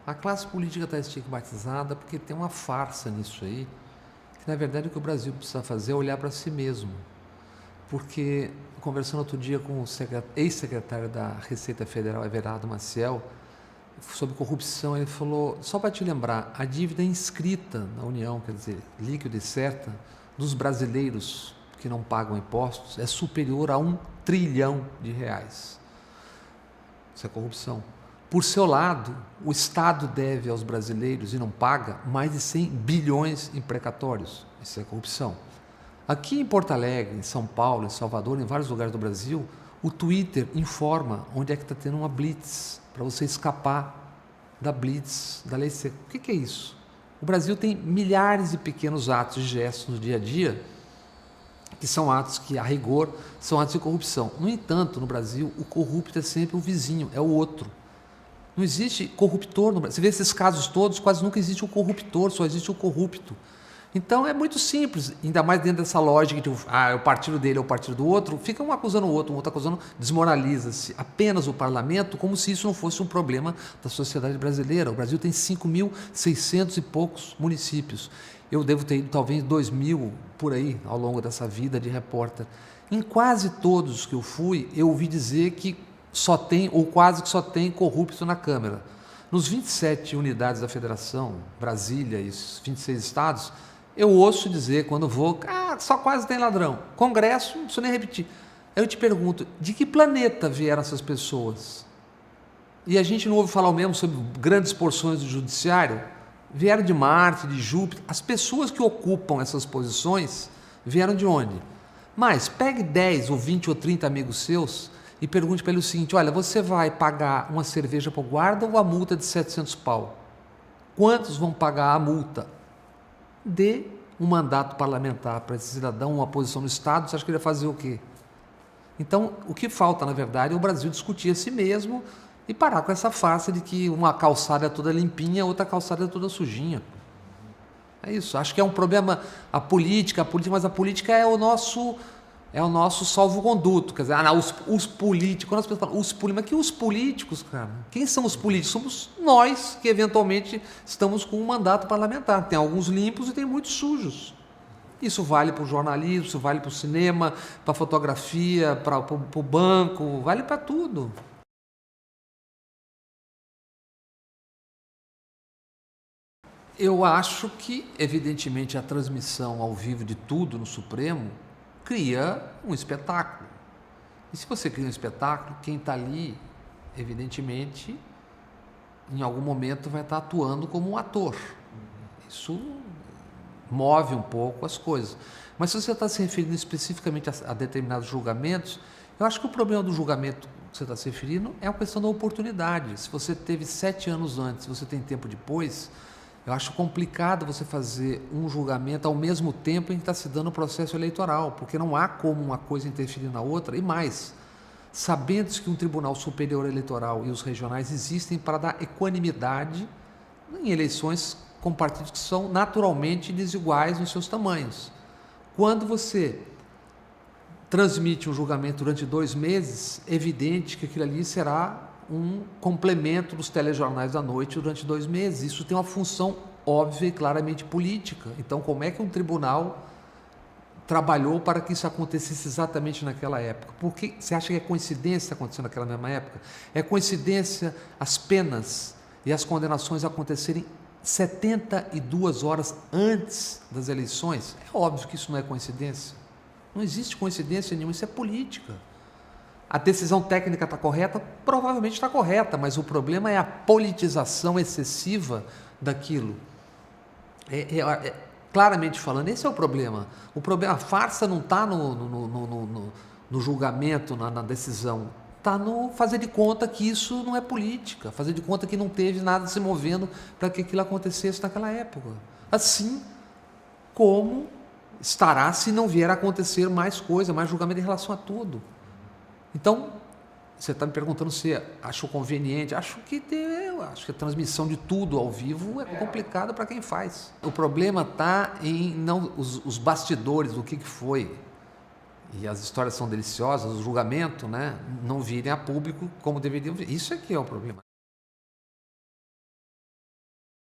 A classe política está estigmatizada porque tem uma farsa nisso aí, que na verdade o que o Brasil precisa fazer é olhar para si mesmo. Porque, conversando outro dia com o ex-secretário da Receita Federal, Everardo Maciel, sobre corrupção, ele falou, só para te lembrar, a dívida inscrita na União, quer dizer, líquida e certa, dos brasileiros que não pagam impostos é superior a R$ 1 trilhão. Isso é corrupção. Por seu lado, o Estado deve aos brasileiros, e não paga, mais de 100 bilhões em precatórios. Isso é corrupção. Aqui em Porto Alegre, em São Paulo, em Salvador, em vários lugares do Brasil, o Twitter informa onde é que está tendo uma blitz, para você escapar da blitz, da lei seca. O que é isso? O Brasil tem milhares de pequenos atos e gestos no dia a dia, que são atos que, a rigor, são atos de corrupção. No entanto, no Brasil, o corrupto é sempre o vizinho, é o outro. Não existe corruptor no Brasil. Você vê esses casos todos, quase nunca existe um corruptor, só existe o corrupto. Então é muito simples, ainda mais dentro dessa lógica de é o partido dele ou o partido do outro, fica um acusando o outro acusando, desmoraliza-se apenas o parlamento como se isso não fosse um problema da sociedade brasileira. O Brasil tem 5.600 e poucos municípios. Eu devo ter ido talvez 2.000 por aí ao longo dessa vida de repórter. Em quase todos que eu fui, eu ouvi dizer que só tem, ou quase que só tem, corrupto na Câmara. Nos 27 unidades da Federação, Brasília e os 26 estados, eu ouço dizer, quando vou, só quase tem ladrão. Congresso, não preciso nem repetir. Aí eu te pergunto, de que planeta vieram essas pessoas? E a gente não ouve falar o mesmo sobre grandes porções do judiciário? Vieram de Marte, de Júpiter. As pessoas que ocupam essas posições vieram de onde? Mas pegue 10 ou 20 ou 30 amigos seus e pergunte para ele o seguinte, olha, você vai pagar uma cerveja para o guarda ou a multa de 700 pau? Quantos vão pagar a multa? Dê um mandato parlamentar para esse cidadão, uma posição no Estado, você acha que ele vai fazer o quê? Então, o que falta, na verdade, é o Brasil discutir a si mesmo e parar com essa farsa de que uma calçada é toda limpinha, outra calçada é toda sujinha. É isso, acho que é um problema a política, mas a política é o nosso salvo-conduto, quer dizer, os políticos, quando as pessoas falam os políticos, mas que os políticos, cara? Quem são os políticos? Somos nós que eventualmente estamos com um mandato parlamentar. Tem alguns limpos e tem muitos sujos. Isso vale para o jornalismo, isso vale para o cinema, para a fotografia, para o banco, vale para tudo. Eu acho que, evidentemente, a transmissão ao vivo de tudo no Supremo cria um espetáculo. E se você cria um espetáculo, quem está ali, evidentemente, em algum momento vai estar atuando como um ator. Isso move um pouco as coisas. Mas se você está se referindo especificamente a determinados julgamentos, eu acho que o problema do julgamento que você está se referindo é a questão da oportunidade. Se você teve 7 anos antes, você tem tempo depois, eu acho complicado você fazer um julgamento ao mesmo tempo em que está se dando o processo eleitoral, porque não há como uma coisa interferir na outra. E mais, sabendo que um Tribunal Superior Eleitoral e os regionais existem para dar equanimidade em eleições com partidos que são naturalmente desiguais nos seus tamanhos. Quando você transmite um julgamento durante 2 meses, é evidente que aquilo ali será um complemento dos telejornais da noite durante 2 meses. Isso tem uma função óbvia e claramente política. Então, como é que um tribunal trabalhou para que isso acontecesse exatamente naquela época? Porque você acha que é coincidência acontecendo naquela mesma época? É coincidência as penas e as condenações acontecerem 72 horas antes das eleições? É óbvio que isso não é coincidência. Não existe coincidência nenhuma, isso é política. A decisão técnica está correta? Provavelmente está correta, mas o problema é a politização excessiva daquilo. Claramente falando, esse é o problema. A farsa não está no julgamento, na decisão. Está no fazer de conta que isso não é política, fazer de conta que não teve nada se movendo para que aquilo acontecesse naquela época. Assim como estará se não vier a acontecer mais coisa, mais julgamento em relação a tudo. Então, você está me perguntando se acho conveniente. Acho que a transmissão de tudo ao vivo é complicada para quem faz. O problema está em os bastidores do que foi. E as histórias são deliciosas, o julgamento, né, não virem a público como deveriam vir. Isso é que é o problema.